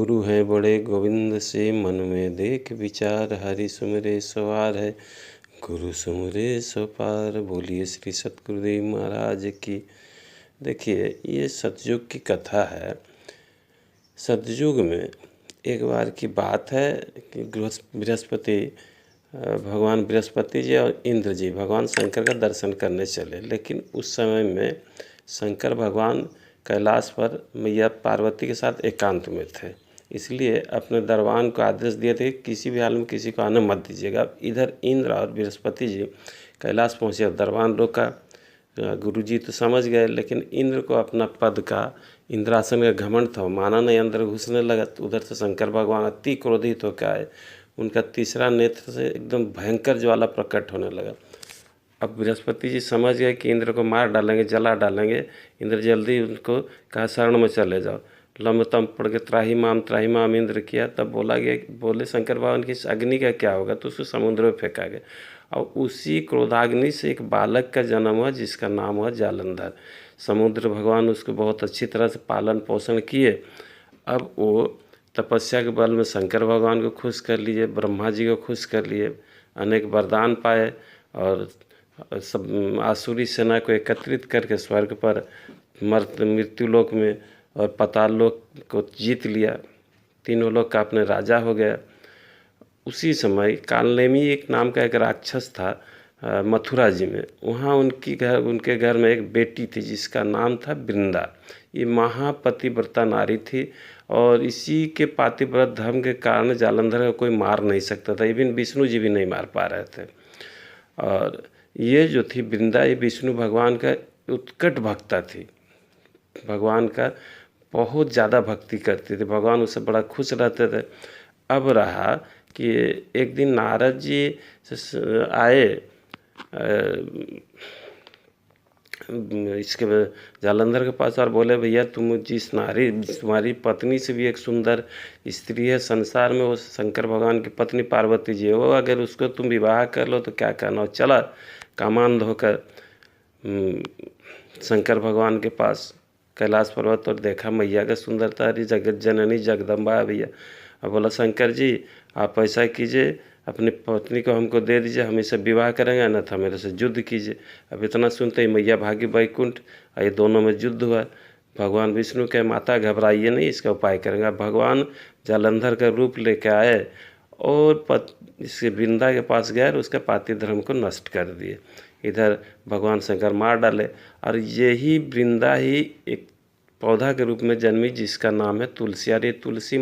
गुरु हैं बड़े गोविंद से मन में देख विचार, हरि सुमिरे सवार है गुरु सुमिरे सो पार। बोलिए श्री सतगुरुदेव महाराज की। देखिए, ये सतयुग की कथा है। सतयुग में एक बार की बात है कि भगवान बृहस्पति जी और इंद्र जी भगवान शंकर का दर्शन करने चले। लेकिन उस समय में शंकर भगवान कैलाश पर मैया पार्वती के साथ एकांत में थे, इसलिए अपने दरबान को आदेश दिए थे कि किसी भी हाल में किसी को आने मत दीजिएगा। इधर इंद्र और बृहस्पति जी कैलाश पहुँचे, दरबान रोका। गुरुजी तो समझ गए, लेकिन इंद्र को अपना पद का, इंद्रासन का घमंड था, माना नहीं, अंदर घुसने लगा। तो उधर से शंकर भगवान अति क्रोधित होकर आए। उनका तीसरा नेत्र से एकदम भयंकर ज्वाला प्रकट होने लगा। अब बृहस्पति जी समझ गए कि इंद्र को मार डालेंगे, जला डालेंगे। इंद्र जल्दी उनको कहा शरण में चले जाओ। लमतम पड़ के त्राही माम इंद्र किया। तब बोले शंकर भगवान की इस अग्नि का क्या होगा, तो उसको समुद्र में फेंका गया। और उसी क्रोधाग्नि से एक बालक का जन्म हुआ जिसका नाम हुआ जालंधर। समुद्र भगवान उसको बहुत अच्छी तरह से पालन पोषण किए। अब वो तपस्या के बल में शंकर भगवान को खुश कर लिए, ब्रह्मा जी को खुश कर लिए, अनेक वरदान पाए और सब आसुरी सेना को एकत्रित करके स्वर्ग पर मृत्यु लोक में और पाताल लोक को जीत लिया। तीनों लोक का अपने राजा हो गया। उसी समय कालनेमी एक नाम का एक राक्षस था मथुरा जी में। वहाँ उनके घर में एक बेटी थी जिसका नाम था वृंदा। ये महापतिव्रता नारी थी और इसी के पातिव्रत धर्म के कारण जालंधर को कोई मार नहीं सकता था। इवन विष्णु जी भी नहीं मार पा रहे थे। और ये जो थी वृंदा, ये विष्णु भगवान का उत्कट भक्ता थी, भगवान का बहुत ज़्यादा भक्ति करती थी। भगवान उससे बड़ा खुश रहते थे। अब रहा कि एक दिन नारद जी आए इसके जालंधर के पास और बोले, भैया तुम्हारी पत्नी से भी एक सुंदर स्त्री है संसार में, वो शंकर भगवान की पत्नी पार्वती जी है, वो अगर उसको तुम विवाह कर लो तो क्या कहना। चला कामांध होकर शंकर भगवान के पास कैलाश पर्वत और देखा मैया का सुंदरता, हरी जगत जननी जगदम्बा है भैया। अब बोला शंकर जी आप ऐसा कीजिए, अपनी पत्नी को हमको दे दीजिए, हम इसे विवाह करेंगे, अन्यथा मेरे से युद्ध कीजिए। अब इतना सुनते ही मैया भागी वैकुंठ। ये दोनों में युद्ध हुआ। भगवान विष्णु के माता घबराइए नहीं, इसका उपाय करेंगे। भगवान जालंधर का रूप लेके आए और इसके वृंदा के पास गए और उसके पाति धर्म को नष्ट कर दिए। इधर भगवान शंकर मार डाले। और यही वृंदा ही एक पौधा के रूप में जन्मी जिसका नाम है तुलसी। और ये तुलसी